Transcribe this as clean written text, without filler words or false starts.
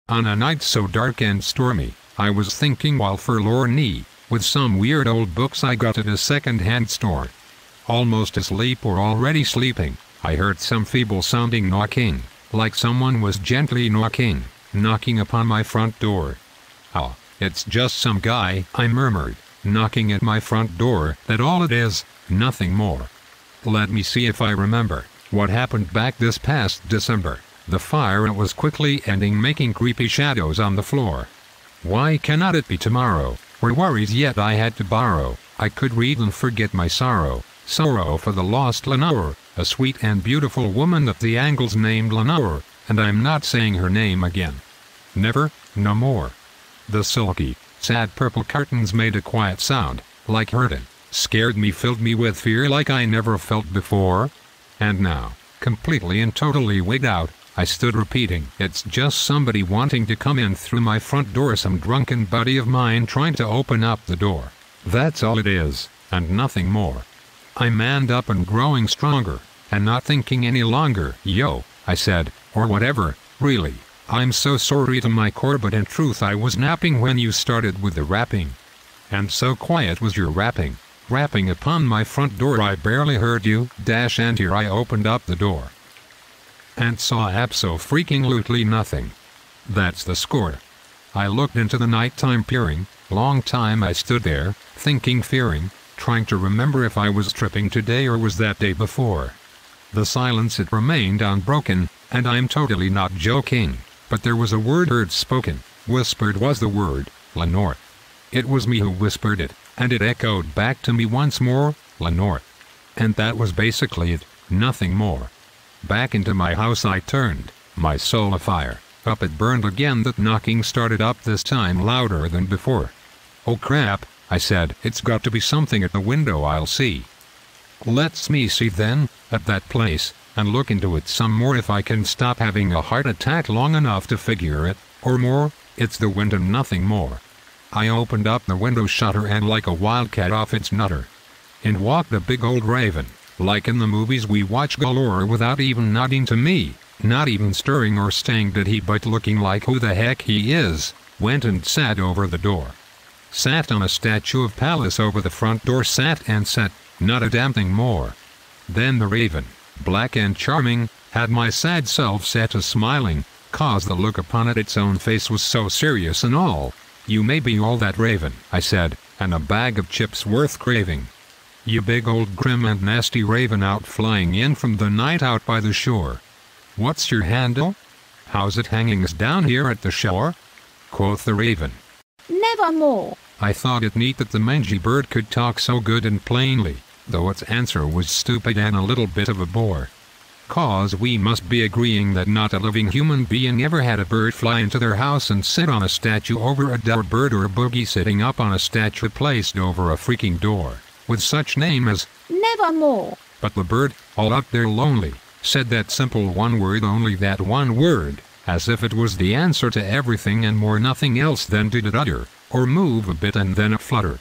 On a night so dark and stormy, I was thinking while forlornly, with some weird old books I got at a second-hand store. Almost asleep or already sleeping, I heard some feeble-sounding knocking, like someone was gently knocking upon my front door. "Oh, it's just some guy," I murmured, "knocking at my front door, that all it is, nothing more." Let me see if I remember what happened back this past December. The fire was quickly ending, making creepy shadows on the floor. Why cannot it be tomorrow? Were worries yet I had to borrow. I could read and forget my sorrow for the lost Lenore, a sweet and beautiful woman that the Angles named Lenore, and I'm not saying her name again. Never, no more. The silky, sad purple curtains made a quiet sound, like hurtin', scared me, filled me with fear like I never felt before. And now, completely and totally wigged out, I stood repeating, "It's just somebody wanting to come in through my front door, some drunken buddy of mine trying to open up the door. That's all it is, and nothing more." I manned up and growing stronger, and not thinking any longer. "Yo," I said, "or whatever, really, I'm so sorry to my core, but in truth I was napping when you started with the rapping. And so quiet was your rapping upon my front door I barely heard you, and here I opened up the door and saw abso-freaking-lutely nothing. That's the score." I looked into the nighttime, peering. Long time I stood there, thinking, fearing, trying to remember if I was tripping today or was that day before. The silence, it remained unbroken, and I'm totally not joking, but there was a word heard spoken, whispered was the word, Lenore. It was me who whispered it, and it echoed back to me once more, Lenore. And that was basically it, nothing more. Back into my house I turned, my soul afire. Up it burned again. That knocking started up, this time louder than before. "Oh crap," I said, "it's got to be something at the window. I'll see." Let's me see then, at that place, and look into it some more if I can stop having a heart attack long enough to figure it, or more. It's the wind and nothing more. I opened up the window shutter and like a wildcat off its nutter, in walked a big old raven, like in the movies we watch galore, without even nodding to me, not even stirring or staying did he, but looking like who the heck he is, went and sat over the door. Sat on a statue of Pallas over the front door, sat and sat, not a damn thing more. Then the raven, black and charming, had my sad self set to smiling, 'cause the look upon its own face was so serious and all. "You may be all that, raven," I said, "and a bag of chips worth craving. You big old grim and nasty raven out flying in from the night out by the shore. What's your handle? How's it hanging us down here at the shore?" Quoth the raven, "Nevermore." I thought it neat that the mangy bird could talk so good and plainly, though its answer was stupid and a little bit of a bore. 'Cause we must be agreeing that not a living human being ever had a bird fly into their house and sit on a statue over a door, bird or a boogie sitting up on a statue placed over a freaking door, with such name as "Nevermore." But the bird, all up there lonely, said that simple one word, only that one word, as if it was the answer to everything and more, nothing else. Then did it utter, or move a bit, and then it fluttered.